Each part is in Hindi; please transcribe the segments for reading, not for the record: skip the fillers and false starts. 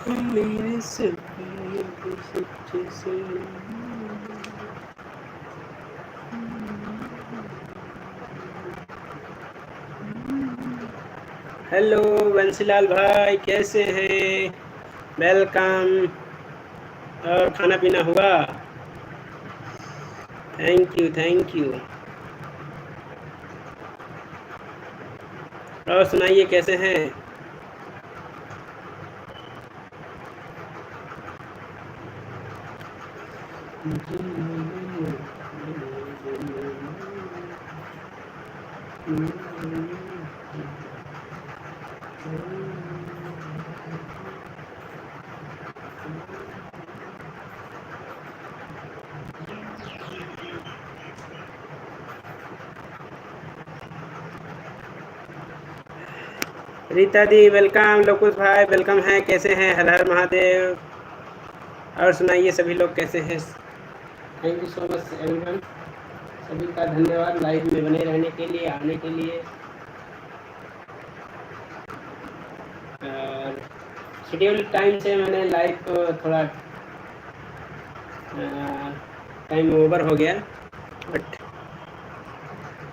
मेरे सपने सच्चे से। हेलो बंसीलाल भाई, कैसे हैं? वेलकम। और खाना पीना हुआ? Thank you thank you. और सुनाइए कैसे हैं? रीता दी वेलकम, लोकुश भाई वेलकम हैं, कैसे हैं? हर हर महादेव। और सुनाइए सभी लोग कैसे हैं? Thank you so much everyone, सभी का धन्यवाद लाइव में बने रहने के लिए, आने के लिए। और शेड्यूल टाइम से मैंने लाइव को थोड़ा टाइम ओवर हो गया, बट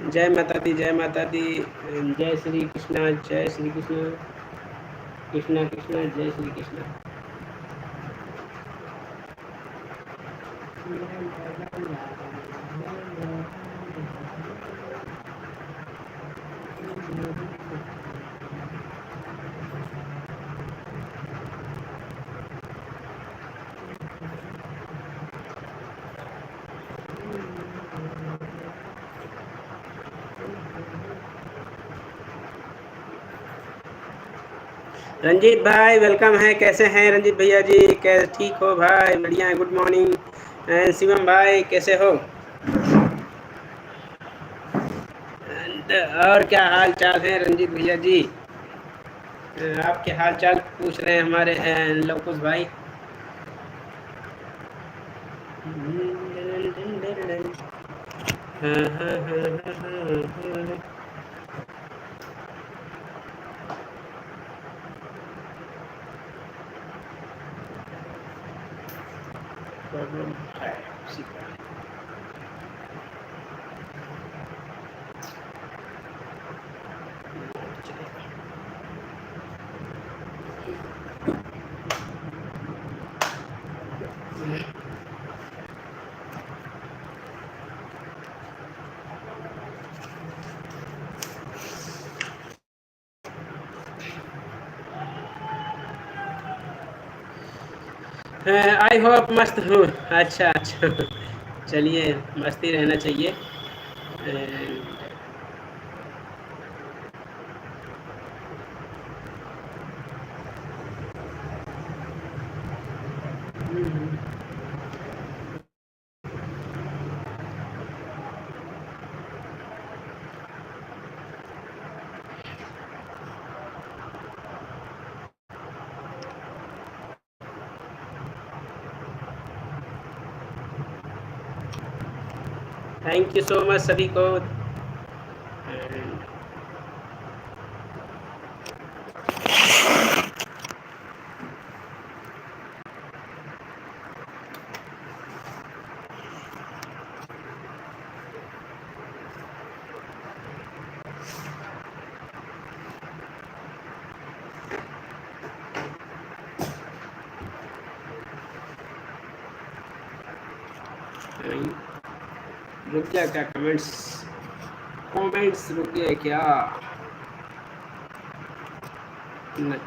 जय माता दी, जय माता दी, जय श्री कृष्णा, जय श्री कृष्ण, कृष्णा कृष्णा, जय श्री कृष्णा। रंजीत भाई वेलकम है, कैसे हैं रंजीत भैया जी? कैसे, ठीक हो भाई? बढ़िया है, गुड मॉर्निंग। एंड शिवम भाई कैसे हो? और क्या हाल चाल है रंजीत भैया जी? आपके हाल चाल पूछ रहे हैं हमारे लोकुश भाई। हाँ हाँ हाँ हाँ हाँ। प्रॉब्लम है उसी का। आई होप मस्त हूँ। अच्छा अच्छा, चलिए मस्ती रहना चाहिए। थैंक यू सो मच सभी को। रुक गया क्या? कमेंट्स कमेंट्स रुक गए क्या? नहीं।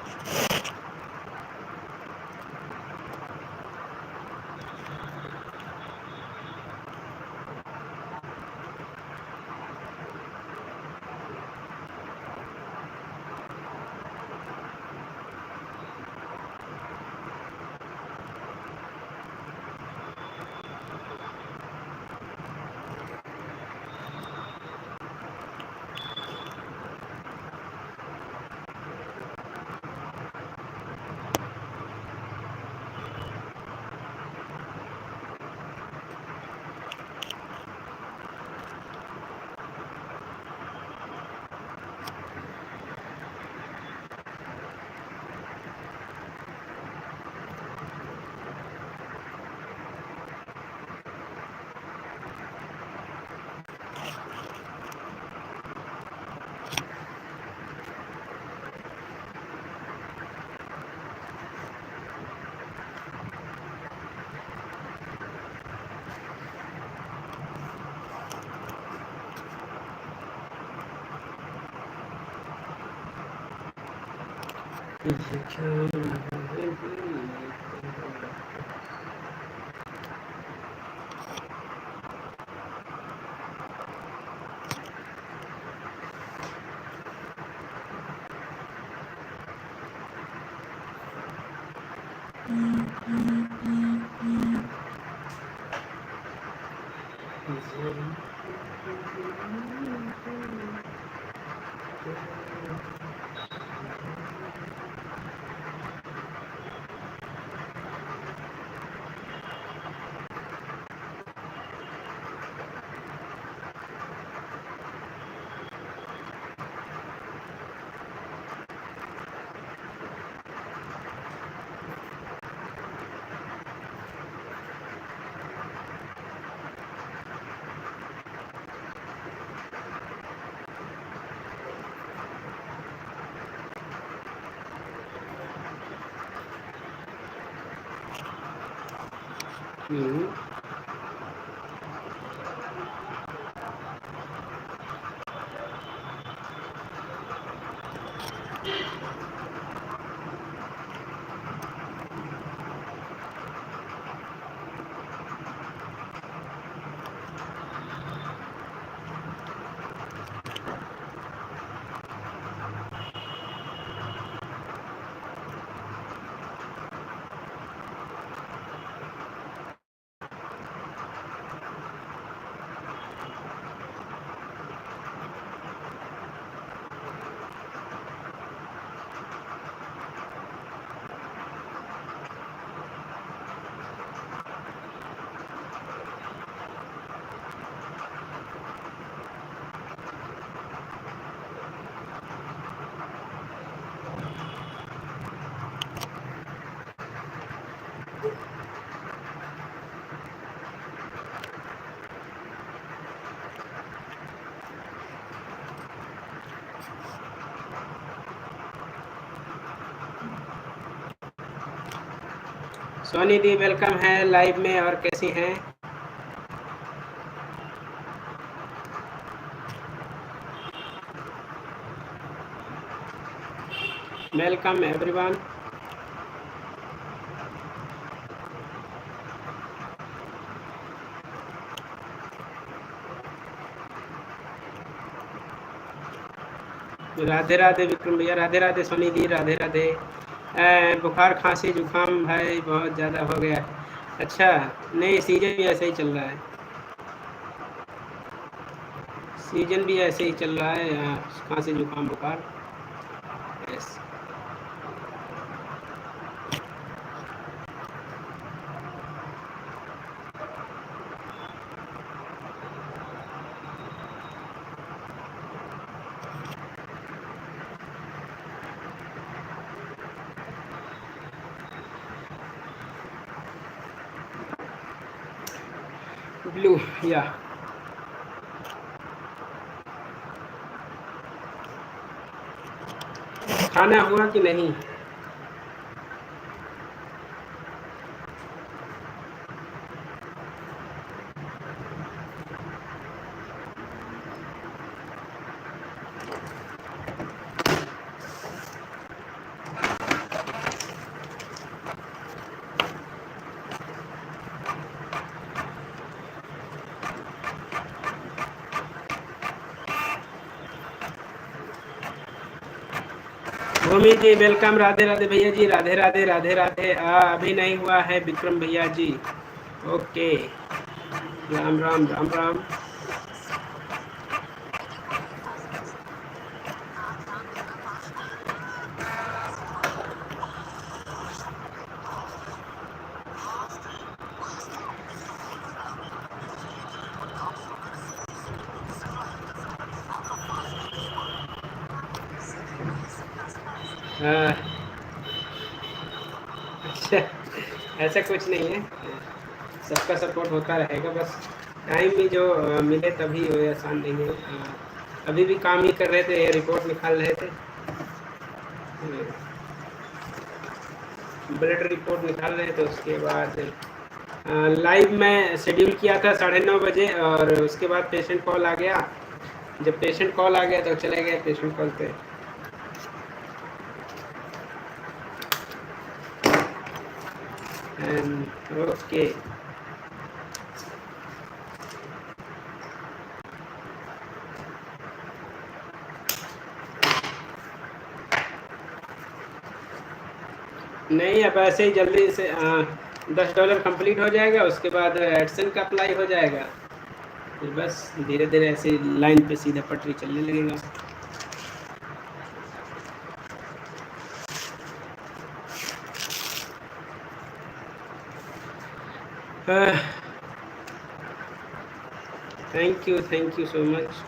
सोनी दी वेलकम है लाइव में, और कैसी हैं? Welcome everyone. राधे राधे विक्रम भैया, राधे राधे सोनी दी, राधे राधे। बुखार खांसी जुकाम भाई बहुत ज़्यादा हो गया। अच्छा, नहीं सीजन भी ऐसे ही चल रहा है, सीजन भी ऐसे ही चल रहा है, खांसी जुकाम बुखार। यस। ब्लू या खाना हुआ कि नहीं? भूमि जी वेलकम, राधे राधे भैया जी, राधे राधे राधे राधे। अभी नहीं हुआ है विक्रम भैया जी। ओके, राम राम राम राम। अच्छा, ऐसा कुछ नहीं है, सबका सपोर्ट होता रहेगा, बस टाइम भी जो मिले तभी हो, आसान नहीं है। अभी भी काम ही कर रहे थे, रिपोर्ट निकाल रहे थे, ब्लड रिपोर्ट निकाल रहे थे। उसके बाद लाइव में शेड्यूल किया था 9:30 बजे, और उसके बाद पेशेंट कॉल आ गया। जब पेशेंट कॉल आ गया तो चले गए पेशेंट कॉल पे। ओके, नहीं अब ऐसे ही जल्दी से $10 कंप्लीट हो जाएगा, उसके बाद एडसन का अप्लाई हो जाएगा, फिर बस धीरे धीरे ऐसे लाइन पे सीधा पटरी चलने लगेगा। Thank you so much.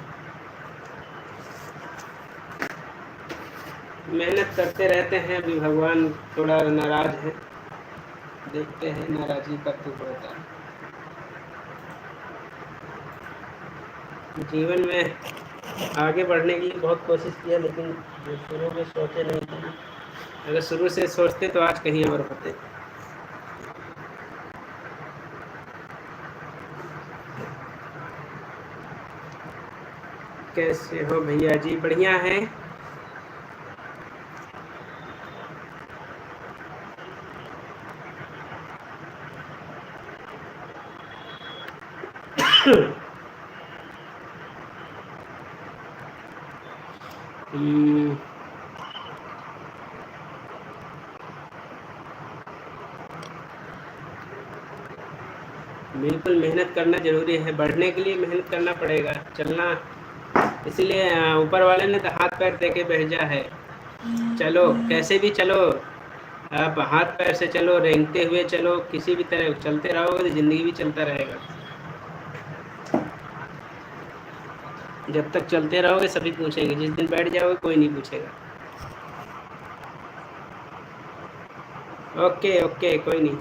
मेहनत करते रहते हैं, अभी भगवान थोड़ा नाराज है, देखते हैं नाराज़गी कब तक होता है। जीवन में आगे बढ़ने की बहुत कोशिश किया, लेकिन शुरू में सोचे नहीं थे, अगर शुरू से सोचते तो आज कहीं और होते। कैसे हो भैया जी? बढ़िया है। बिल्कुल मेहनत करना ज़रूरी है, बढ़ने के लिए मेहनत करना पड़ेगा, चलना, इसलिए ऊपर वाले ने तो हाथ पैर दे के भेजा है। चलो कैसे भी चलो, आप हाथ पैर से चलो, रेंगते हुए चलो, किसी भी तरह चलते रहोगे तो ज़िंदगी भी चलता रहेगा। जब तक चलते रहोगे सभी पूछेंगे, जिस दिन बैठ जाओगे कोई नहीं पूछेगा। ओके ओके, कोई नहीं।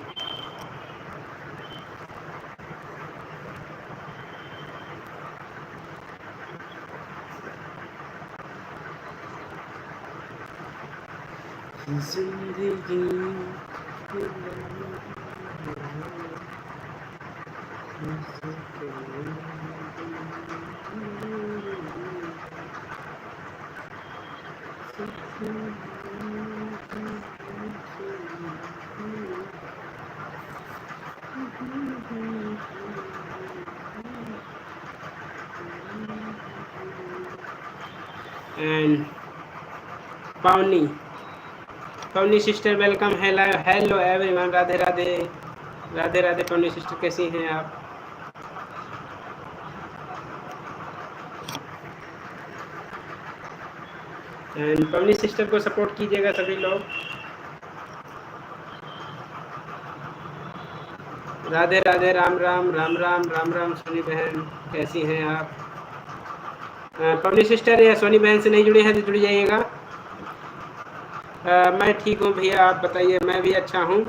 And Pauni sister welcome, hello everyone, Radhe Radhe, Radhe Radhe. Pauni sister कैसी हैं आप? एंड पवनी सिस्टर को सपोर्ट कीजिएगा सभी लोग। राधे राधे, राम राम राम राम राम राम। सोनी बहन कैसी हैं आप? पवनी सिस्टर या सोनी बहन से नहीं जुड़े हैं तो जुड़ जाइएगा। मैं ठीक हूँ भैया, आप बताइए? मैं भी अच्छा हूँ।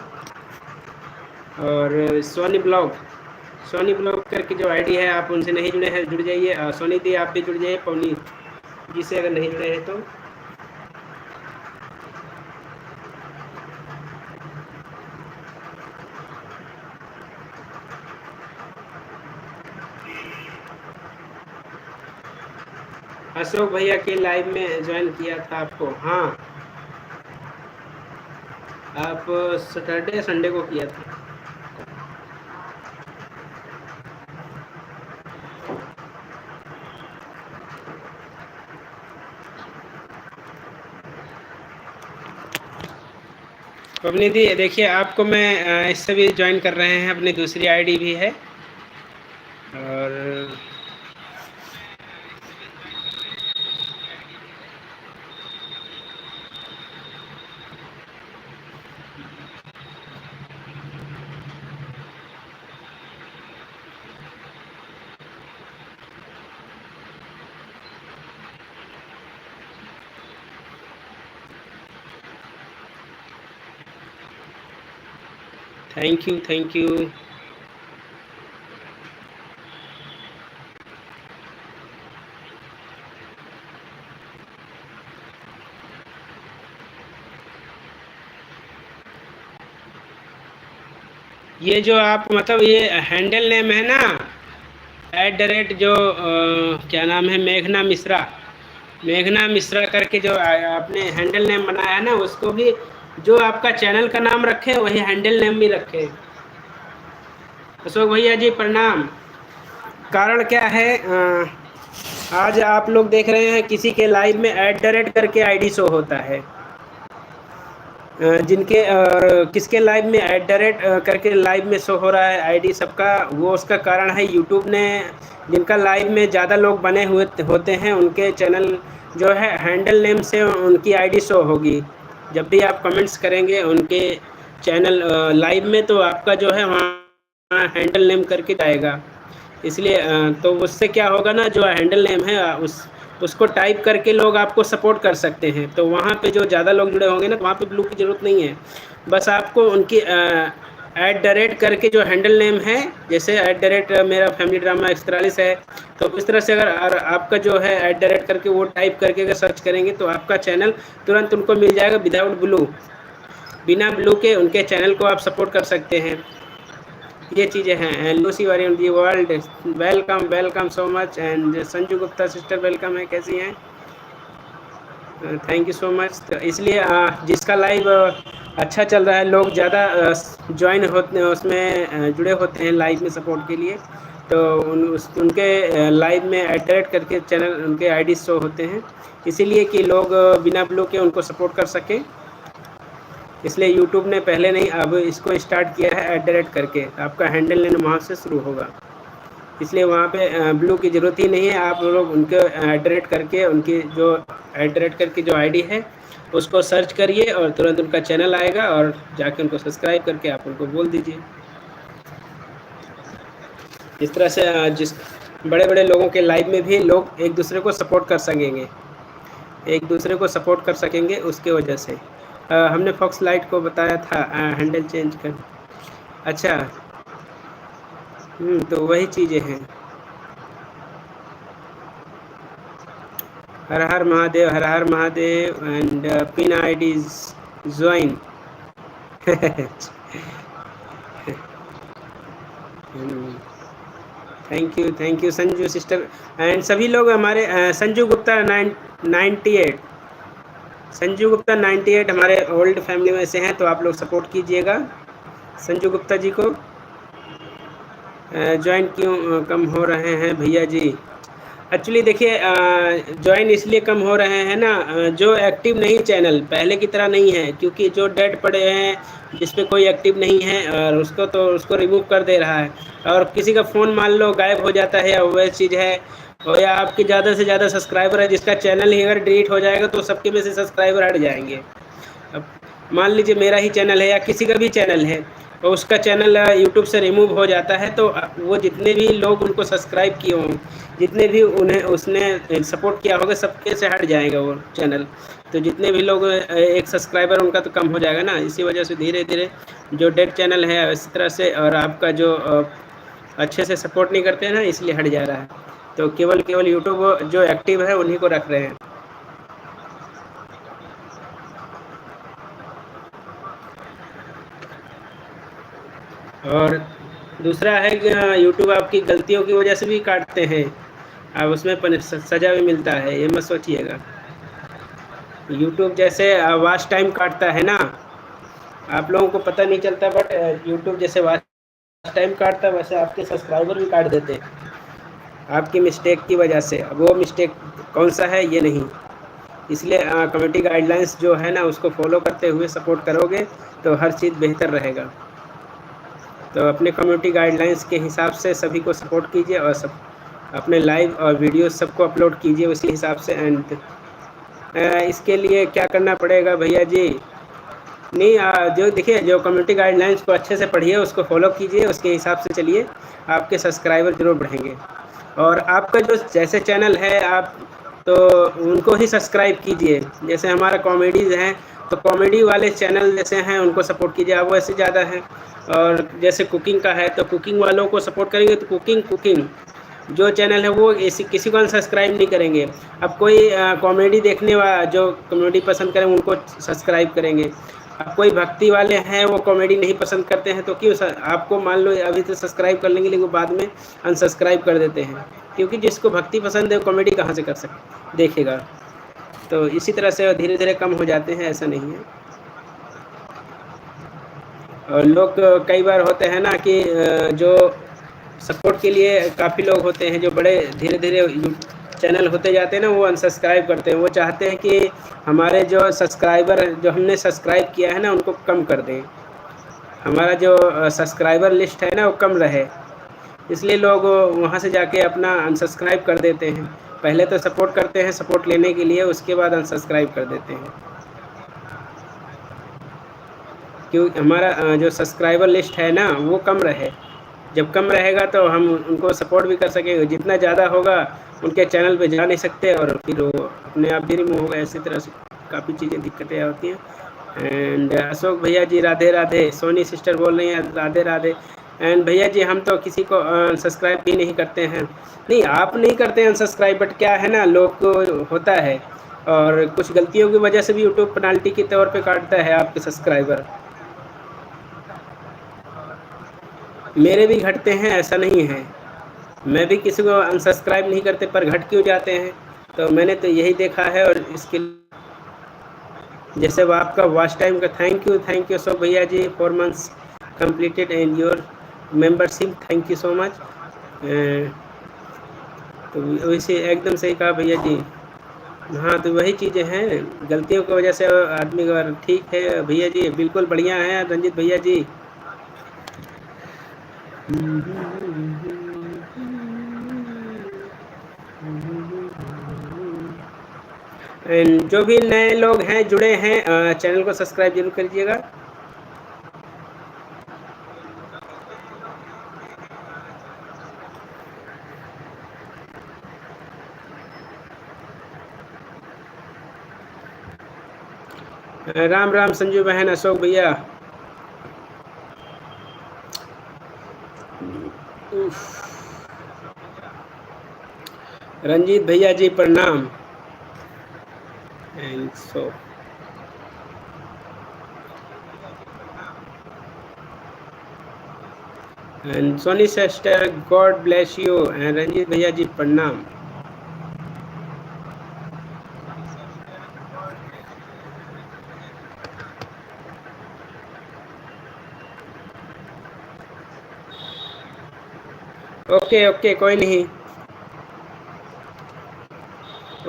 और सोनी ब्लॉग करके जो आईडी है, आप उनसे नहीं जुड़े हैं जुड़ जाइए। सोनी दी आप भी जुड़ जाइए, पवनी जी से अगर नहीं जुड़े हैं तो। अशोक भैया के लाइव में ज्वाइन किया था आपको? हाँ, आप सैटरडे संडे को किया था। पवनी दी देखिए, आपको मैं इससे भी ज्वाइन कर रहे हैं, अपनी दूसरी आईडी भी है। और थैंक यू। ये जो आप मतलब ये हैंडल नेम है ना, @ जो क्या नाम है, मेघना मिश्रा करके जो आपने हैंडल नेम बनाया है ना, उसको भी जो आपका चैनल का नाम रखे वही हैंडल नेम भी रखे। अशोक भैया जी प्रणाम। कारण क्या है, आज आप लोग देख रहे हैं किसी के लाइव में @ करके आईडी शो होता है। जिनके किसके लाइव में @ करके लाइव में शो हो रहा है आईडी सबका, वो उसका कारण है यूट्यूब ने, जिनका लाइव में ज़्यादा लोग बने हुए होते हैं उनके चैनल जो है हैंडल नेम से उनकी आईडी शो होगी। जब भी आप कमेंट्स करेंगे उनके चैनल लाइव में तो आपका जो है वहाँ हैंडल नेम करके जाएगा। इसलिए तो उससे क्या होगा ना, जो हैंडल नेम है उसको टाइप करके लोग आपको सपोर्ट कर सकते हैं। तो वहाँ पे जो ज़्यादा लोग जुड़े होंगे ना, तो वहाँ पे ब्लू की ज़रूरत नहीं है। बस आपको उनकी @ करके जो हैंडल नेम है, जैसे @ मेरा फैमिली ड्रामा 143 है, तो इस तरह से अगर आपका जो है @ करके वो टाइप करके अगर सर्च करेंगे तो आपका चैनल तुरंत उनको मिल जाएगा विदाउट ब्लू। बिना ब्लू के उनके चैनल को आप सपोर्ट कर सकते हैं। ये चीज़ें हैं। एंड लूसी वॉरियम the world welcome, welcome so much. And Sanju Gupta sister welcome है, कैसी हैं? Thank you so much. तो इसलिए जिसका लाइव अच्छा चल रहा है, लोग ज़्यादा ज्वाइन होते उसमें जुड़े होते हैं लाइव में सपोर्ट के लिए, तो उनके लाइव में @ करके चैनल उनके आईडी शो होते हैं, इसीलिए कि लोग बिना ब्लू के उनको सपोर्ट कर सकें। इसलिए यूट्यूब ने पहले नहीं अब इसको स्टार्ट किया है @ करके, आपका हैंडल नेम वहाँ से शुरू होगा। इसलिए वहाँ पे ब्लू की ज़रूरत ही नहीं है। आप लोग उनके @ करके उनकी जो @ करके जो आईडी है उसको सर्च करिए और तुरंत उनका चैनल आएगा और जाके उनको सब्सक्राइब करके आप उनको बोल दीजिए। इस तरह से जिस बड़े बड़े लोगों के लाइव में भी लोग एक दूसरे को सपोर्ट कर सकेंगे, एक दूसरे को सपोर्ट कर सकेंगे उसके वजह से। हमने फॉक्स लाइट को बताया था हैंडल चेंज कर। अच्छा, तो वही चीज़ें हैं। हर हर महादेव, हर हर Mahadev. And pin IDs join. Thank you Sanju sister. And सभी लोग हमारे संजू गुप्ता 98, संजू गुप्ता 98 हमारे ओल्ड फैमिली में से हैं, तो आप लोग सपोर्ट कीजिएगा संजू गुप्ता जी को। ज्वाइन क्यों कम हो रहे हैं भैया जी? एक्चुअली देखिए, ज्वाइन इसलिए कम हो रहे हैं ना, जो एक्टिव नहीं चैनल पहले की तरह नहीं है, क्योंकि जो डेड पड़े हैं जिस पे कोई एक्टिव नहीं है और उसको रिमूव कर दे रहा है। और किसी का फ़ोन मान लो गायब हो जाता है या वह चीज़ है, और या आपके ज़्यादा से ज़्यादा सब्सक्राइबर है, जिसका चैनल ही अगर डिलीट हो जाएगा तो सबके में से सब्सक्राइबर हट जाएंगे। अब मान लीजिए मेरा ही चैनल है या किसी का भी चैनल है और उसका चैनल यूट्यूब से रिमूव हो जाता है, तो वो जितने भी लोग उनको सब्सक्राइब किए हों, जितने भी उन्हें उसने सपोर्ट किया होगा, सबके से हट जाएगा वो चैनल। तो जितने भी लोग एक सब्सक्राइबर उनका तो कम हो जाएगा ना, इसी वजह से धीरे धीरे जो डेड चैनल है इस तरह से, और आपका जो अच्छे से सपोर्ट नहीं करते हैं ना, इसलिए हट जा रहा है। तो केवल यूट्यूब जो एक्टिव है उन्हीं को रख रहे हैं। और दूसरा है कि यूट्यूब आपकी गलतियों की वजह से भी काटते हैं, अब उसमें सज़ा भी मिलता है, ये मत सोचिएगा। यूट्यूब जैसे वॉच टाइम काटता है ना, आप लोगों को पता नहीं चलता, बट यूट्यूब जैसे वॉच टाइम काटता है वैसे आपके सब्सक्राइबर भी काट देते हैं आपकी मिस्टेक की वजह से। अब वो मिस्टेक कौन सा है ये नहीं, इसलिए कम्युनिटी गाइडलाइंस जो है ना उसको फॉलो करते हुए सपोर्ट करोगे तो हर चीज़ बेहतर रहेगा। तो अपने कम्युनिटी गाइडलाइंस के हिसाब से सभी को सपोर्ट कीजिए और सब अपने लाइव और वीडियो सबको अपलोड कीजिए उसी हिसाब से। एंड इसके लिए क्या करना पड़ेगा भैया जी? नहीं, जो देखिए, जो कम्युनिटी गाइडलाइंस को अच्छे से पढ़िए, उसको फॉलो कीजिए, उसके हिसाब से चलिए, आपके सब्सक्राइबर जरूर बढ़ेंगे। और आपका जो जैसे चैनल है आप तो उनको ही सब्सक्राइब कीजिए। जैसे हमारा कॉमेडीज़ हैं तो कॉमेडी वाले चैनल जैसे हैं उनको सपोर्ट कीजिए, आप वैसे ज़्यादा हैं। और जैसे कुकिंग का है तो कुकिंग वालों को सपोर्ट करेंगे तो कुकिंग जो चैनल है वो किसी को सब्सक्राइब नहीं करेंगे। अब कोई कॉमेडी देखने वाला जो कॉमेडी पसंद करें उनको सब्सक्राइब करेंगे। अब कोई भक्ति वाले हैं वो कॉमेडी नहीं पसंद करते हैं तो क्यों आपको मान लो अभी तो सब्सक्राइब कर लेंगे लेकिन बाद में अनसब्सक्राइब कर देते हैं, क्योंकि जिसको भक्ति पसंद है कॉमेडी कहाँ से कर देखेगा। तो इसी तरह से धीरे धीरे कम हो जाते हैं, ऐसा नहीं है। और लोग कई बार होते हैं ना कि जो सपोर्ट के लिए काफ़ी लोग होते हैं जो बड़े धीरे धीरे चैनल होते जाते हैं ना, वो अनसब्सक्राइब करते हैं। वो चाहते हैं कि हमारे जो सब्सक्राइबर जो हमने सब्सक्राइब किया है ना उनको कम कर दें, हमारा जो सब्सक्राइबर लिस्ट है ना वो कम रहे, इसलिए लोग वहाँ से जाके अपना अनसब्सक्राइब कर देते हैं। पहले तो सपोर्ट करते हैं सपोर्ट लेने के लिए, उसके बाद अनसब्सक्राइब कर देते हैं, क्यों हमारा जो सब्सक्राइबर लिस्ट है ना वो कम रहे। जब कम रहेगा तो हम उनको सपोर्ट भी कर सकेंगे, जितना ज़्यादा होगा उनके चैनल पे जा नहीं सकते और फिर वो अपने आप भी रिमूव होगा। इसी तरह से काफ़ी चीज़ें दिक्कतें होती हैं। एंड अशोक भैया जी राधे राधे, सोनी सिस्टर बोल रही हैं राधे राधे। एंड भैया जी हम तो किसी को सब्सक्राइब भी नहीं करते हैं। नहीं आप नहीं करते हैं सब्सक्राइब, बट क्या है ना लोग को होता है और कुछ गलतियों की वजह से भी यूट्यूब पेनाल्टी के तौर पे काटता है आपके सब्सक्राइबर। मेरे भी घटते हैं, ऐसा नहीं है, मैं भी किसी को अनसब्सक्राइब नहीं करते, पर घट क्यों जाते हैं तो मैंने तो यही देखा है। और इसके जैसे वो आपका वॉच टाइम का थैंक यू सो भैया जी, 4 months completed and your membership, thank you so much. तो वैसे एकदम सही कहा भैया जी। हाँ तो वही चीज़ें हैं, गलतियों की वजह से आदमी का ठीक है भैया जी, बिल्कुल बढ़िया है रंजीत भैया जी। एंड जो भी नए लोग हैं जुड़े हैं चैनल को सब्सक्राइब जरूर करिएगा। राम राम संजू बहन, अशोक भैया, रंजीत भैया जी प्रणाम। And so and Soni sister God bless you and Ranjit भैया जी प्रणाम। ओके ओके कोई नहीं,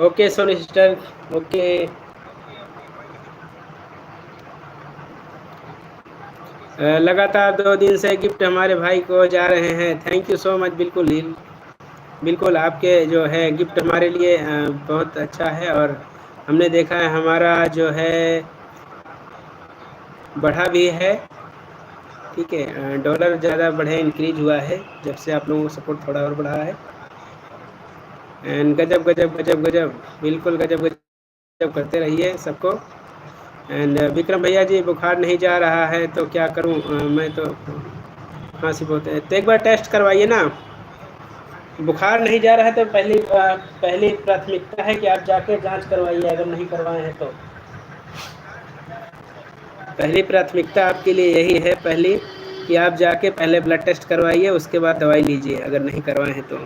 ओके सोनी सिस्टर, ओके। लगातार 2 दिन से गिफ्ट हमारे भाई को जा रहे हैं, थैंक यू सो मच। बिल्कुल बिल्कुल आपके जो है गिफ्ट हमारे लिए बहुत अच्छा है, और हमने देखा है हमारा जो है बढ़ा भी है, ठीक है। डॉलर ज़्यादा बढ़े, इंक्रीज हुआ है जब से आप लोगों को सपोर्ट थोड़ा और बढ़ा है। एंड गजब गजब गजब गजब, बिल्कुल गजब गजब करते रहिए सबको। एंड विक्रम भैया जी बुखार नहीं जा रहा है तो क्या करूं, मैं तो खांसी बहुत है, तो एक बार टेस्ट करवाइए ना। बुखार नहीं जा रहा है तो पहली प्राथमिकता है कि आप जाके जांच करवाइए, अगर नहीं करवाए हैं तो। पहली प्राथमिकता आपके लिए यही है पहली, कि आप जाके पहले ब्लड टेस्ट करवाइए, उसके बाद दवाई लीजिए अगर नहीं करवाए हैं तो।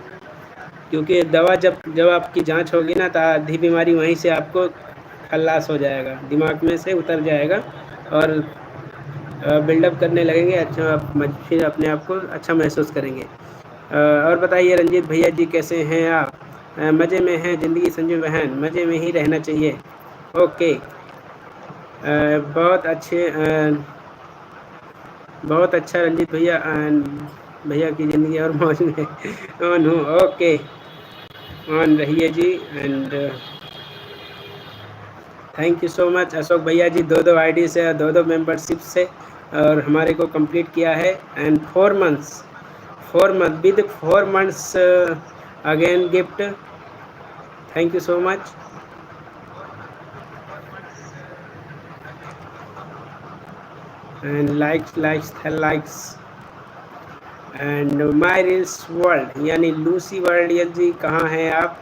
क्योंकि दवा जब आपकी जांच होगी ना तो आधी बीमारी वहीं से आपको खल्लास हो जाएगा, दिमाग में से उतर जाएगा और बिल्डअप करने लगेंगे। अच्छा आप फिर अपने आप को अच्छा महसूस करेंगे। और बताइए रंजीत भैया जी कैसे हैं आप? मज़े में हैं ज़िंदगी संजू बहन, मज़े में ही रहना चाहिए। ओके, बहुत अच्छे, बहुत अच्छा रंजीत भैया, भैया की ज़िंदगी और मौज में ऑन हूँ। ओके ऑन रहिए जी। And thank you so much Ashok भैया जी, 2 आईडी से, 2 मेंबरशिप से और हमारे को कंप्लीट किया है। And 4 month with 4 months again gift, thank you so much. And likes and my reels world यानी लूसी वर्ल्ड, यस जी कहाँ हैं आप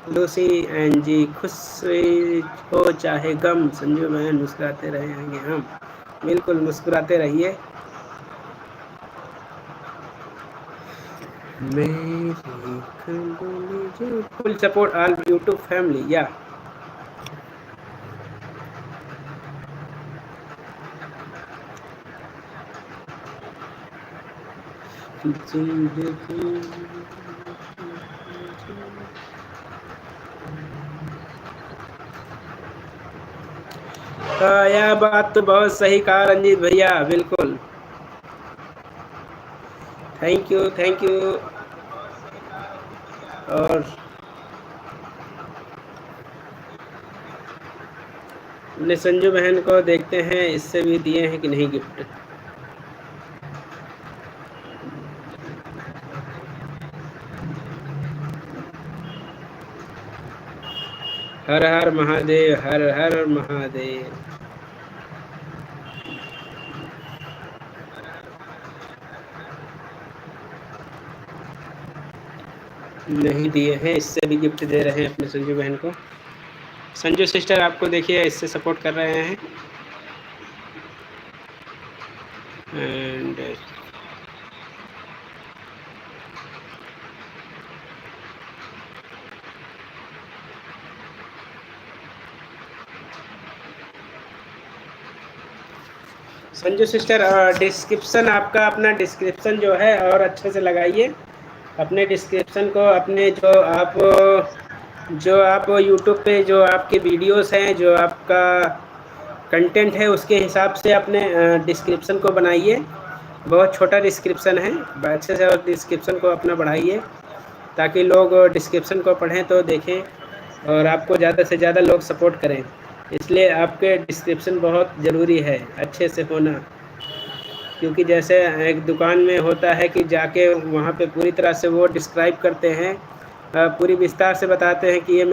लूसी? एंड जी खुश हो चाहे गम संजू बहन मुस्कुराते रहेंगे हम, बिल्कुल मुस्कुराते रहिए। मेरी full support all YouTube family या यह बात तो बहुत सही कहा रंजीत भैया, बिल्कुल। Thank you, thank you. और अपने संजू बहन को देखते हैं इससे भी दिए हैं कि नहीं गिफ्ट। हर हर महादेव, हर हर महादेव। नहीं दिए हैं, इससे भी गिफ्ट दे रहे हैं अपने संजू बहन को। संजू सिस्टर आपको देखिए इससे सपोर्ट कर रहे हैं। एंड संजू सिस्टर, डिस्क्रिप्शन आपका अपना डिस्क्रिप्शन जो है और अच्छे से लगाइए अपने डिस्क्रिप्शन को। अपने जो आप यूट्यूब पे जो आपके वीडियोस हैं, जो आपका कंटेंट है, उसके हिसाब से अपने डिस्क्रिप्शन को बनाइए। बहुत छोटा डिस्क्रिप्शन है, अच्छे से डिस्क्रिप्शन को अपना बढ़ाइए ताकि लोग डिस्क्रिप्शन को पढ़ें तो देखें और आपको ज़्यादा से ज़्यादा लोग सपोर्ट करें। इसलिए आपके डिस्क्रिप्शन बहुत ज़रूरी है अच्छे से होना, क्योंकि जैसे एक दुकान में होता है कि जाके वहाँ पे पूरी तरह से वो डिस्क्राइब करते हैं, पूरी विस्तार से बताते हैं कि ये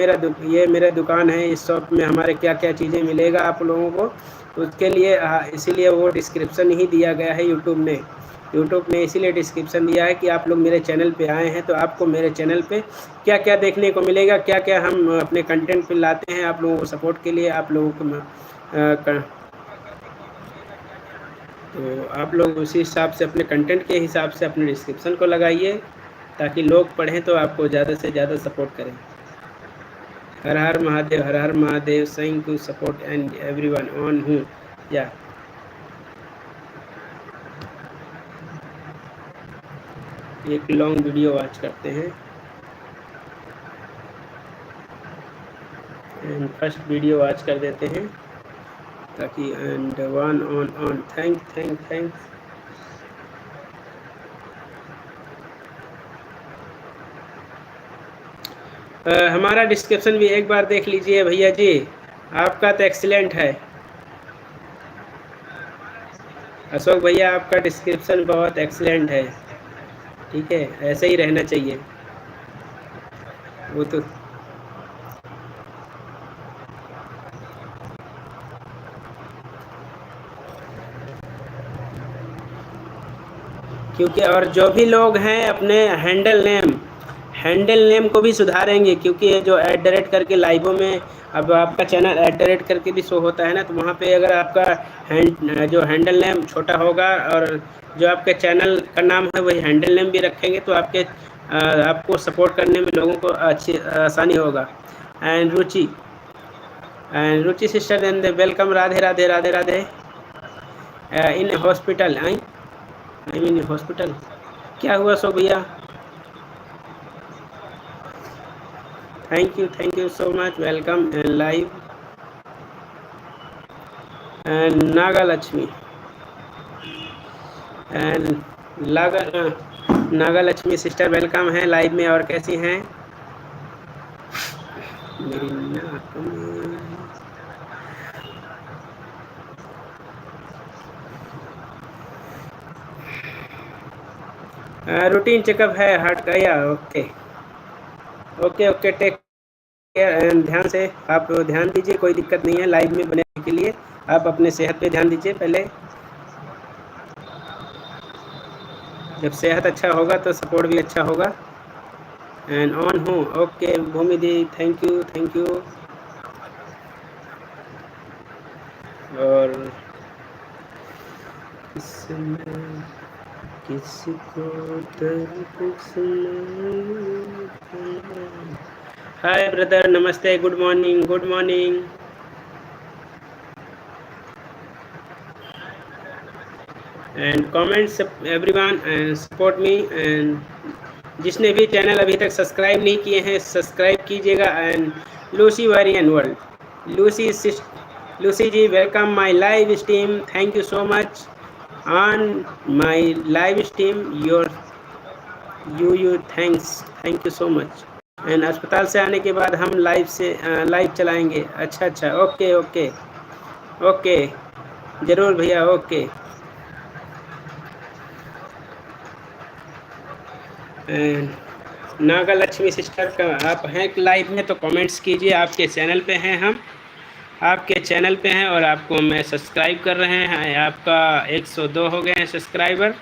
मेरा दुकान है, इस शॉप में हमारे क्या क्या चीज़ें मिलेगा आप लोगों को। उसके लिए इसीलिए वो डिस्क्रिप्शन ही दिया गया है यूट्यूब ने इसीलिए डिस्क्रिप्शन दिया है कि आप लोग मेरे चैनल पे आए हैं तो आपको मेरे चैनल पे क्या क्या देखने को मिलेगा, क्या क्या हम अपने कंटेंट पे लाते हैं आप लोगों को सपोर्ट के लिए। आप लोगों को तो आप लोग उसी हिसाब से अपने कंटेंट के हिसाब से अपने डिस्क्रिप्शन को लगाइए ताकि लोग पढ़ें तो आपको ज़्यादा से ज़्यादा सपोर्ट करें। हर हर महादेव, हर हर Mahadev. Thank you support and everyone on हूँ या एक लॉन्ग वीडियो वॉच करते हैं। एंड फर्स्ट वीडियो वॉच कर देते हैं ताकि एंड वन ऑन थैंक्स। हमारा डिस्क्रिप्शन भी एक बार देख लीजिए भैया जी, आपका तो एक्सीलेंट है। अशोक भैया आपका डिस्क्रिप्शन बहुत एक्सीलेंट है, ठीक है, ऐसे ही रहना चाहिए। वो तो क्योंकि और जो भी लोग हैं अपने हैंडल नेम को भी सुधारेंगे, क्योंकि ये जो @ करके लाइवों में अब आपका चैनल @ करके भी शो होता है ना, तो वहाँ पे अगर आपका जो हैंडल नेम छोटा होगा और जो आपके चैनल का नाम है वही हैंडल नेम भी रखेंगे तो आपको सपोर्ट करने में लोगों को अच्छी आसानी होगा। And Ruchi sister and welcome. Radhe Radhe Radhe Radhe. In hospital I mean hospital क्या हुआ सो भैया? Thank you so much, welcome and live. And Nagalakshmi Nagalakshmi sister welcome है लाइव में। और कैसी हैं? मेरी नाक में रूटीन चेकअप है, हट गया। Okay take care. ध्यान से आप ध्यान दीजिए, कोई दिक्कत नहीं है लाइव में बने के लिए। आप अपने सेहत पे ध्यान दीजिए पहले, जब सेहत अच्छा होगा तो सपोर्ट भी अच्छा होगा। एंड ऑन हूँ। ओके भूमि दी, थैंक यू। और किसको हाय ब्रदर, नमस्ते, good morning. And comments everyone and support me. And जिसने भी चैनल अभी तक सब्सक्राइब नहीं किए हैं सब्सक्राइब कीजिएगा। And Lucy Varian world, Lucy ji welcome my live stream, thank you so much on my live stream, your you thank you so much. And अस्पताल से आने के बाद हम लाइव चलाएंगे। अच्छा अच्छा, ओके ओके ओके, ज़रूर भैया, okay. And Naga Lakshmi sister का आप हैं लाइव में तो कमेंट्स कीजिए। आपके चैनल पे हैं हम, आपके चैनल पे हैं और आपको मैं सब्सक्राइब कर रहे हैं। आपका 102 हो गए हैं सब्सक्राइबर।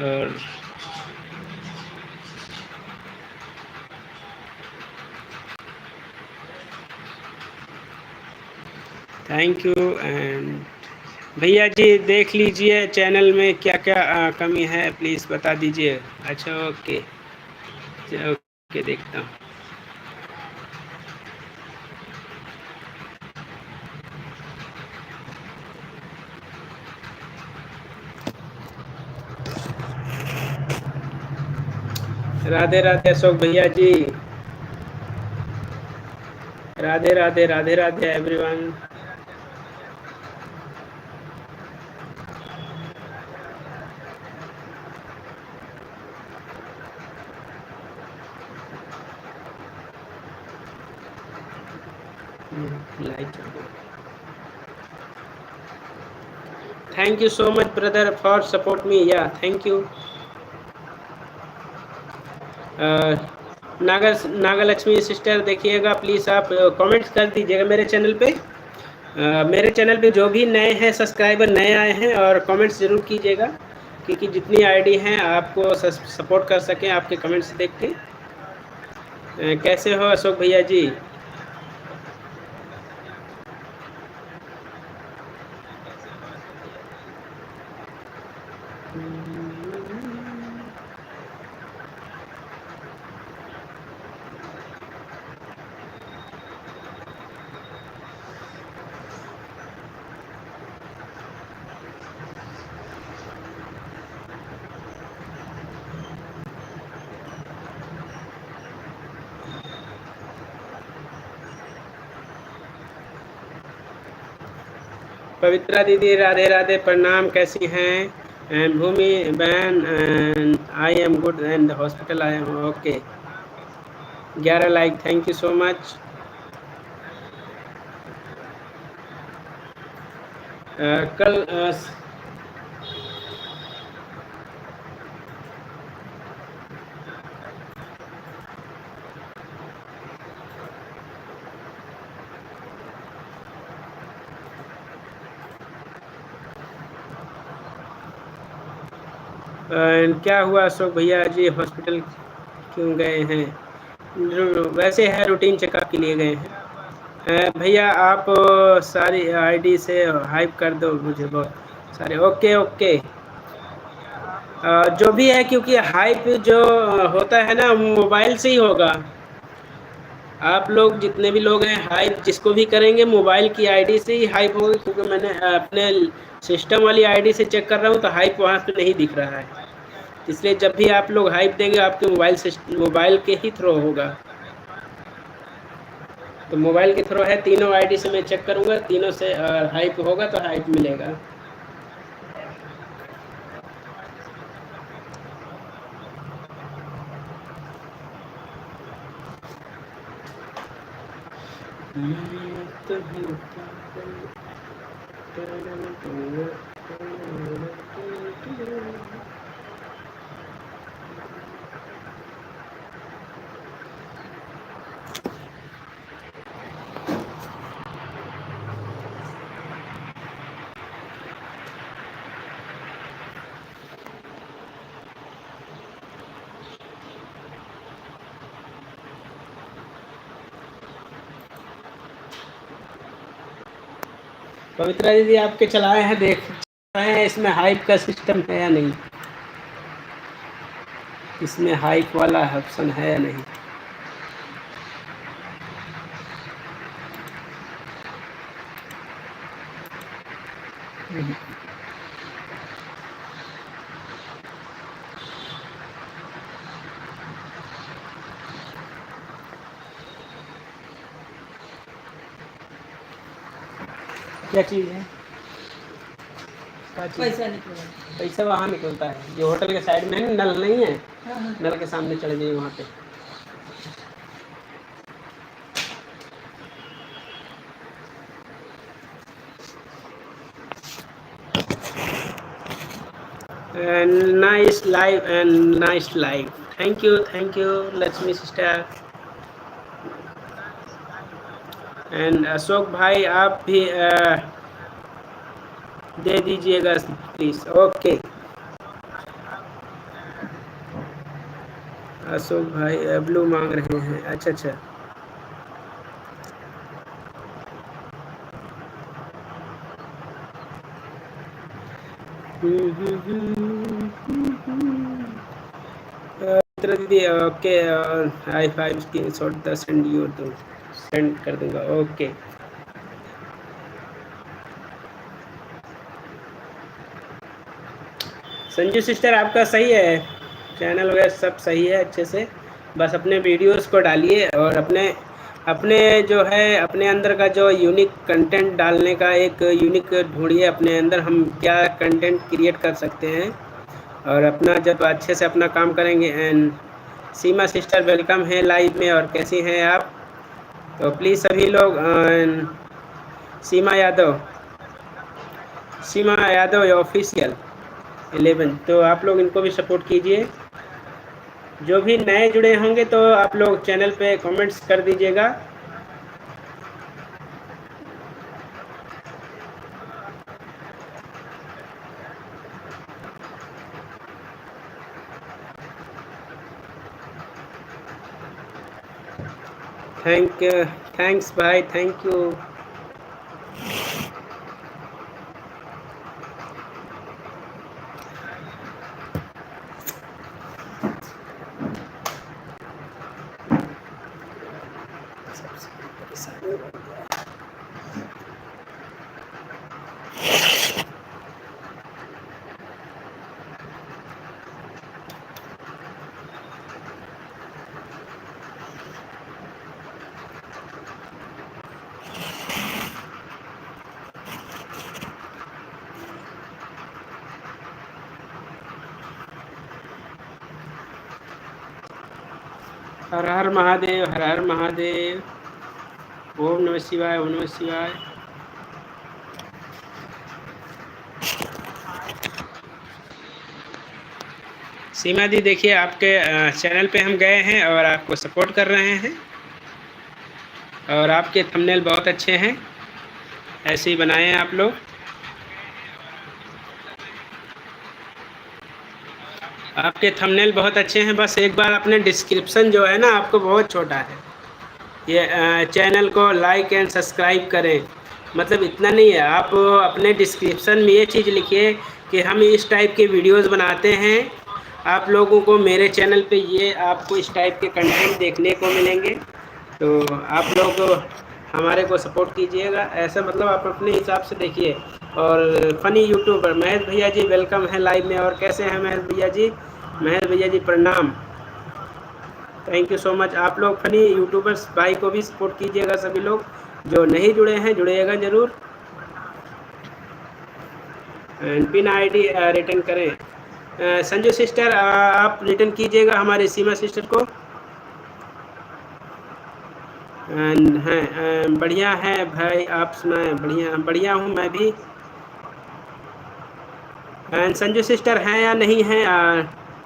और थैंक यू। एंड भैया जी देख लीजिए चैनल में क्या क्या कमी है, प्लीज़ बता दीजिए। अच्छा ओके ओके, देखता हूँ। राधे राधे अशोक भैया ji, Radhe Radhe Radhe Radhe everyone. Thank you so much brother for support me, या थैंक यू। नागलक्ष्मी सिस्टर देखिएगा प्लीज़, आप कमेंट्स कर दीजिएगा मेरे चैनल पे। मेरे चैनल पे जो भी नए हैं सब्सक्राइबर नए आए हैं और कमेंट्स ज़रूर कीजिएगा, क्योंकि जितनी आईडी हैं आपको सपोर्ट कर सकें आपके कमेंट्स देख के। कैसे हो अशोक भैया जी? पवित्रा दीदी राधे राधे, प्रणाम, कैसी हैं? एंड भूमि बहन, and I am good and hospital I am okay. 11 like, thank you so much. कल क्या हुआ अशोक भैया जी, हॉस्पिटल क्यों गए हैं? वैसे है, रूटीन चेकअप के लिए गए हैं। भैया आप सारी आईडी से हाइप कर दो मुझे बहुत सारे। ओके ओके, जो भी है, क्योंकि हाइप जो होता है ना मोबाइल से ही होगा। आप लोग जितने भी लोग हैं हाइप जिसको भी करेंगे मोबाइल की आईडी से ही हाइप होगी, क्योंकि मैंने अपने सिस्टम वाली आईडी से चेक कर रहा हूँ तो हाइप वहाँ पे नहीं दिख रहा है। इसलिए जब भी आप लोग हाइप देंगे आपके मोबाइल के ही थ्रू होगा। तो मोबाइल के थ्रू है, तीनों आईडी से मैं चेक करूँगा, तीनों से हाइप होगा तो हाइप मिलेगा। पवित्रा दीदी आपके चलाए हैं, देख रहे हैं इसमें हाइप का सिस्टम है या नहीं, इसमें हाइप वाला ऑप्शन है या नहीं। क्या चीज़ है? पैसा निकलता, पैसा वहाँ निकलता है जो होटल के साइड में है, नल नहीं है। हाँ। नल के सामने चले जाइए वहाँ पे। And nice live and nice live. Thank you, Lakshmi sister. And Ashok भाई आप भी दे दीजिएगा प्लीज। ओके अशोक भाई ब्लू मांग रहे हैं। अच्छा अच्छा दीदी okay I five screen shot send you तो सेंड कर दूंगा। ओके संजू सिस्टर आपका सही है, चैनल वगैरह सब सही है अच्छे से, बस अपने वीडियोस को डालिए और अपने जो है अपने अंदर का जो यूनिक कंटेंट डालने का एक यूनिक ढूंढिए अपने अंदर, हम क्या कंटेंट क्रिएट कर सकते हैं और अपना जब अच्छे से अपना काम करेंगे। एंड सीमा सिस्टर वेलकम है लाइव में, और कैसी हैं आप? तो प्लीज़ सभी लोग सीमा यादव ऑफिशियल 11, तो आप लोग इनको भी सपोर्ट कीजिए। जो भी नए जुड़े होंगे तो आप लोग चैनल पे कमेंट्स कर दीजिएगा। थैंक्स भाई, थैंक यू। हर हर महादेव, हर हर महादेव। ओम नमः शिवाय, ओम नमः शिवाय। सीमा दी देखिए आपके चैनल पे हम गए हैं और आपको सपोर्ट कर रहे हैं, और आपके थंबनेल बहुत अच्छे हैं, ऐसे ही बनाएं आप लोग। आपके थंबनेल बहुत अच्छे हैं, बस एक बार अपने डिस्क्रिप्शन जो है ना आपको बहुत छोटा है, ये चैनल को लाइक एंड सब्सक्राइब करें, मतलब इतना नहीं है। आप अपने डिस्क्रिप्शन में ये चीज़ लिखिए कि हम इस टाइप के वीडियोस बनाते हैं, आप लोगों को मेरे चैनल पे ये आपको इस टाइप के कंटेंट देखने को मिलेंगे, तो आप लोग हमारे को सपोर्ट कीजिएगा, ऐसा मतलब आप अपने हिसाब से देखिए। और फनी यूट्यूबर महेश भैया जी वेलकम है लाइव में, और कैसे हैं महेश भैया जी? महेश भैया जी प्रणाम, थैंक यू सो मच। आप लोग फनी यूट्यूबर्स भाई को भी सपोर्ट कीजिएगा, सभी लोग जो नहीं जुड़े हैं जुड़िएगा ज़रूर। पिन आईडी रिटर्न करें। संजू सिस्टर आप रिटर्न कीजिएगा हमारे सीमा सिस्टर को। हैं बढ़िया है भाई, आप सुनाएं? बढ़िया हूँ मैं भी। संजू सिस्टर हैं या नहीं हैं?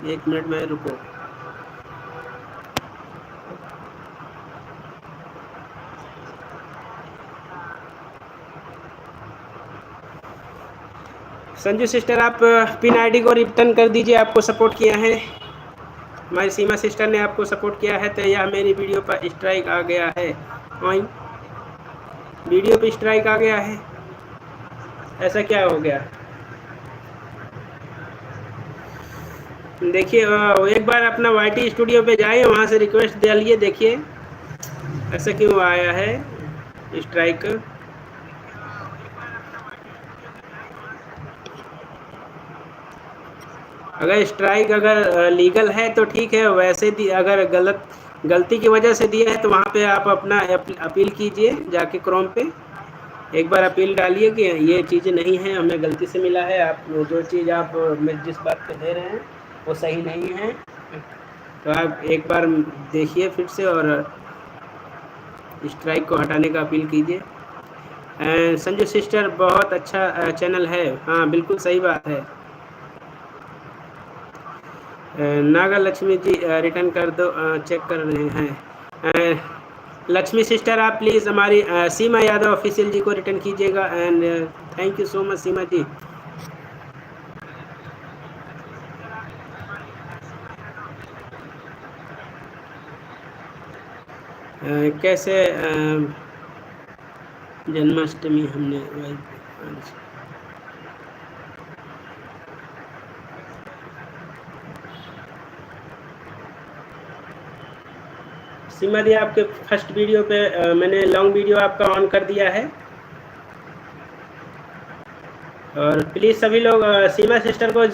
एक मिनट में रुको। संजू सिस्टर आप पिन आईडी को रिटर्न कर दीजिए, आपको सपोर्ट किया है हमारी सीमा सिस्टर ने, आपको सपोर्ट किया है, तो यह मेरी वीडियो पर स्ट्राइक आ गया है। वीडियो पे स्ट्राइक आ गया है, ऐसा क्या हो गया? देखिए एक बार अपना वाईटी स्टूडियो पे जाइए, वहाँ से रिक्वेस्ट डालिए, देखिए ऐसा क्यों आया है स्ट्राइक। अगर स्ट्राइक अगर लीगल है तो ठीक है, वैसे अगर गलती की वजह से दिया है तो वहाँ पे आप अपना अपील कीजिए जाके क्रोम पे। एक बार अपील डालिए कि ये चीज़ें नहीं हैं, हमें गलती से मिला है, आप जो चीज़ आप जिस बात पे दे रहे हैं वो सही नहीं है। तो आप एक बार देखिए फिर से और स्ट्राइक को हटाने का अपील कीजिए। संजू सिस्टर बहुत अच्छा चैनल है। हाँ बिल्कुल सही बात है। नागा लक्ष्मी जी रिटर्न कर दो, चेक कर रहे हैं। लक्ष्मी सिस्टर आप प्लीज़ हमारी सीमा यादव ऑफिशियल जी को रिटर्न कीजिएगा। And thank you so much Seema ji. कैसे जन्माष्टमी हमने सीमा दी आपके फर्स्ट वीडियो पे मैंने लॉन्ग वीडियो आपका ऑन कर दिया है। और प्लीज़ सभी लोग सीमा सिस्टर को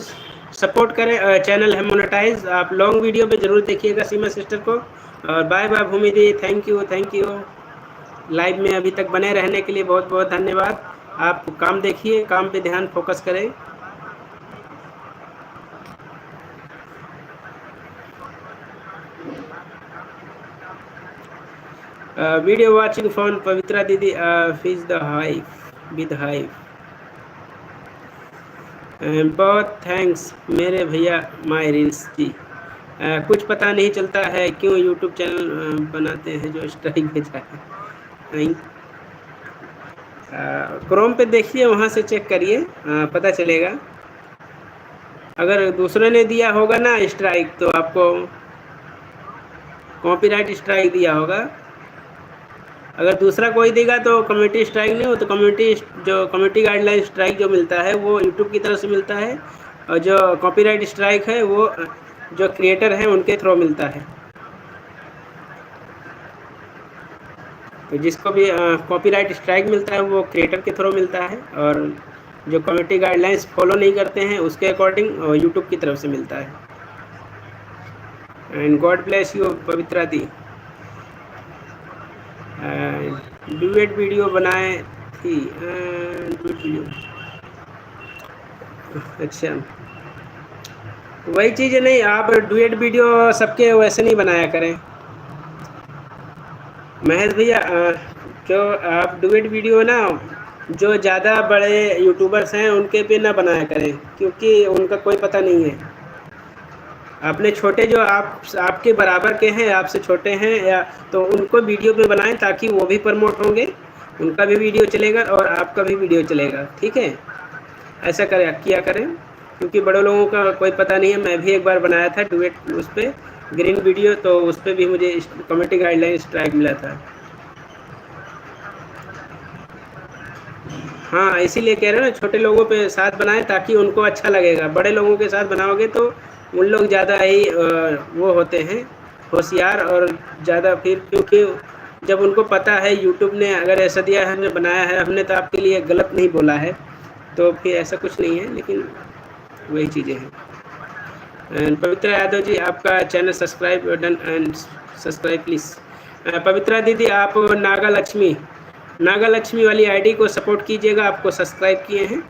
सपोर्ट करें, चैनल है मोनेटाइज। आप लॉन्ग वीडियो पे ज़रूर देखिएगा सीमा सिस्टर को। और बाय बाय भूमि दी, थैंक यू। लाइव में अभी तक बने रहने के लिए बहुत बहुत धन्यवाद। आप काम देखिए, काम पे ध्यान फोकस करें। वीडियो वाचिंग फ्रॉम पवित्रा दीदी fees the hive with hive. बहुत थैंक्स मेरे भैया माय रील्स जी। कुछ पता नहीं चलता है क्यों यूट्यूब चैनल बनाते हैं जो स्ट्राइक भेजा है। नहीं, क्रोम पे देखिए, वहाँ से चेक करिए, पता चलेगा। अगर दूसरे ने दिया होगा ना स्ट्राइक तो आपको कॉपीराइट स्ट्राइक दिया होगा। अगर दूसरा कोई देगा तो कम्युनिटी स्ट्राइक नहीं हो, तो कम्युनिटी गाइडलाइन स्ट्राइक जो मिलता है वो यूट्यूब की तरफ से मिलता है, और जो कॉपीराइट स्ट्राइक है वो जो क्रिएटर हैं उनके थ्रू मिलता है। तो जिसको भी कॉपीराइट स्ट्राइक मिलता है वो क्रिएटर के थ्रू मिलता है, और जो कम्युनिटी गाइडलाइंस फॉलो नहीं करते हैं उसके अकॉर्डिंग यूट्यूब की तरफ से मिलता है। And God bless you Pavitra the. Duet video बनाए थी, डुएट वीडियो, अच्छा वही चीज़ नहीं, आप डुएट वीडियो सबके वैसे नहीं बनाया करें महेश भैया। जो आप डुएट वीडियो ना जो ज़्यादा बड़े यूट्यूबर्स हैं उनके पे ना बनाया करें, क्योंकि उनका कोई पता नहीं है। अपने छोटे जो आपके बराबर के हैं, आपसे छोटे हैं या, तो उनको वीडियो पे बनाएं ताकि वो भी प्रमोट होंगे, उनका भी वीडियो चलेगा और आपका भी वीडियो चलेगा। ठीक है, ऐसा किया करें, क्योंकि बड़े लोगों का कोई पता नहीं है। मैं भी एक बार बनाया था डुएट उस पर ग्रीन वीडियो, तो उस पर भी मुझे कम्युनिटी गाइडलाइन स्ट्राइक मिला था। हाँ इसीलिए कह रहे हो ना, छोटे लोगों पे साथ बनाएं ताकि उनको अच्छा लगेगा। बड़े लोगों के साथ बनाओगे तो उन लोग ज़्यादा ही वो होते हैं होशियार, और ज़्यादा फिर, क्योंकि जब उनको पता है यूट्यूब ने अगर ऐसा दिया है, हमने बनाया है, हमने तो आपके लिए गलत नहीं बोला है, तो फिर ऐसा कुछ नहीं है। लेकिन वही चीज़ें हैं। पवित्रा यादव जी आपका channel subscribe done and subscribe please. Pavitra दीदी आप नागा लक्ष्मी वाली आईडी को सपोर्ट कीजिएगा, आपको सब्सक्राइब किए हैं।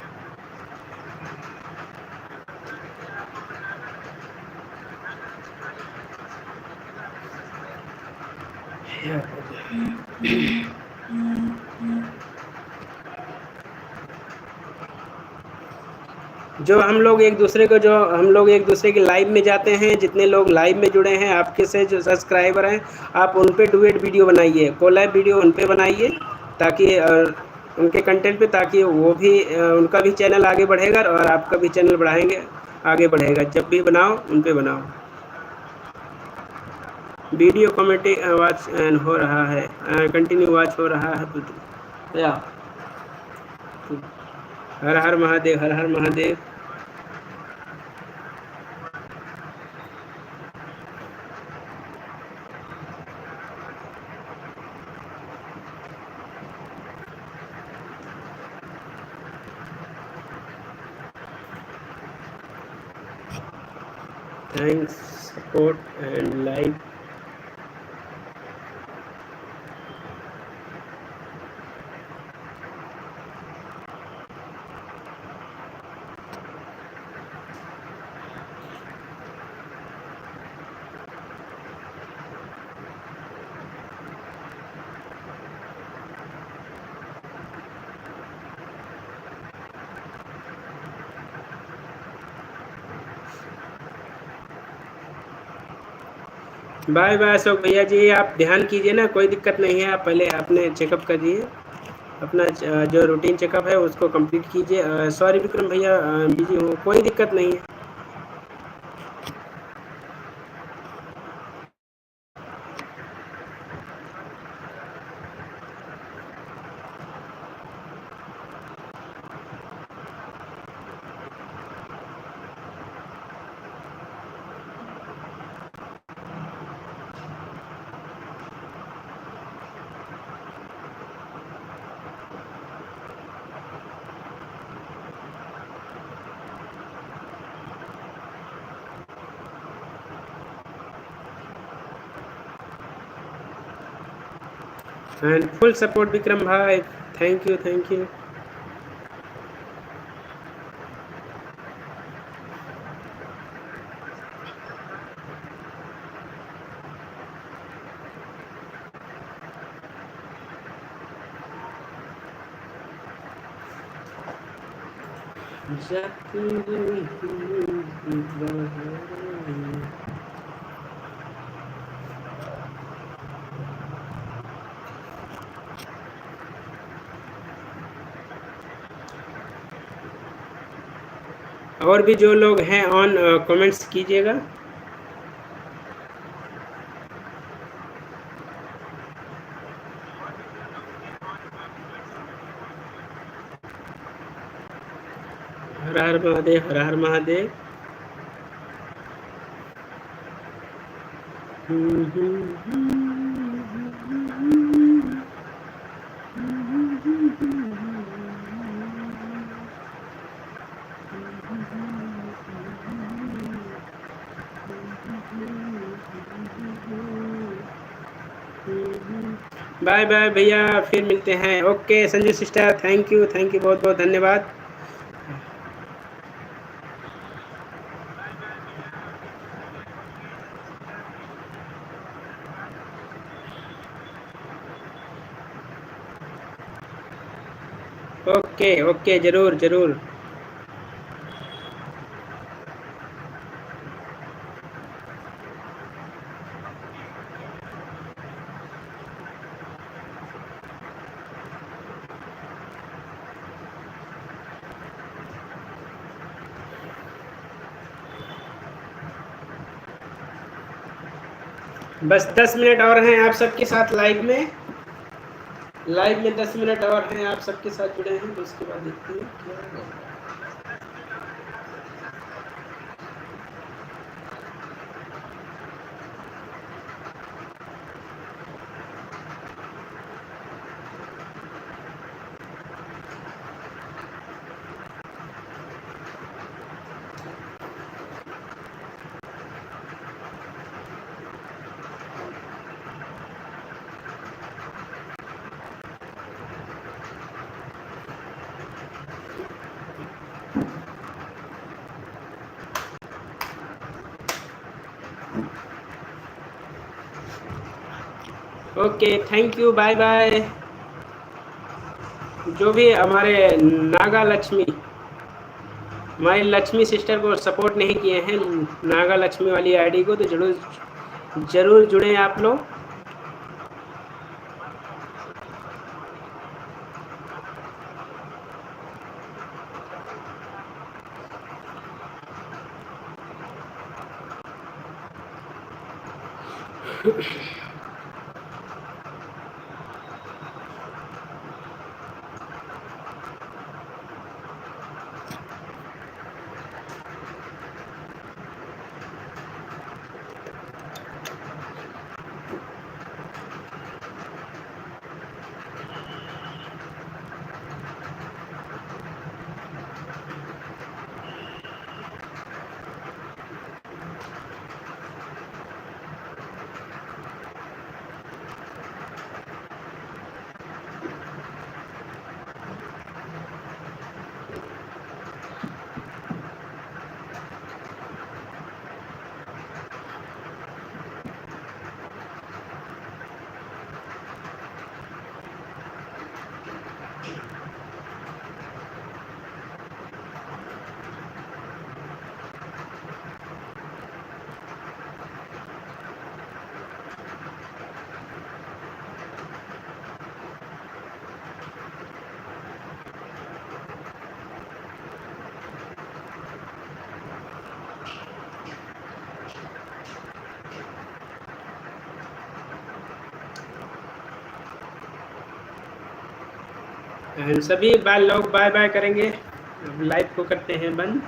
जो हम लोग एक दूसरे के लाइव में जाते हैं, जितने लोग लाइव में जुड़े हैं आपके से जो सब्सक्राइबर हैं, आप उन पे डुएट वीडियो बनाइए, कोलैब वीडियो उन पे बनाइए, ताकि उनके कंटेंट पे, ताकि वो भी उनका भी चैनल आगे बढ़ेगा और आपका भी चैनल बढ़ाएंगे, आगे बढ़ेगा। जब भी बनाओ उन पे बनाओ। वीडियो कमेंटी वॉच हो रहा है, कंटिन्यू वॉच हो रहा है तो या हर हर महादेव, हर हर Mahadev. Thanks support and like. Bye bye Ashok भैया जी, आप ध्यान कीजिए ना, कोई दिक्कत नहीं है। आप पहले अपने चेकअप करिए, अपना जो रूटीन चेकअप है उसको कंप्लीट कीजिए। सॉरी विक्रम भैया, बिजी हूँ, कोई दिक्कत नहीं है। एंड फुल सपोर्ट विक्रम भाई, थैंक यू थैंक यू। और भी जो लोग हैं ऑन, कमेंट्स कीजिएगा। हर हर महादेव, हर हर महादेव। बाय बाय भैया, फिर मिलते हैं। Okay Sanju sister, thank you बहुत बहुत धन्यवाद। ओके ओके, ज़रूर ज़रूर। बस 10 मिनट और हैं आप सबके साथ लाइव में। लाइव में 10 मिनट और हैं, आप सबके साथ जुड़े हैं, तो उसके बाद देखते हैं क्या होगा। Okay thank you, bye bye. जो भी हमारे नागा लक्ष्मी, हमारी लक्ष्मी सिस्टर को सपोर्ट नहीं किए हैं नागा लक्ष्मी वाली आईडी को, तो जरूर जरूर जुड़ें आप लोग। एंड सभी बाय लोग बाय बाय करेंगे। अब लाइव को करते हैं बंद।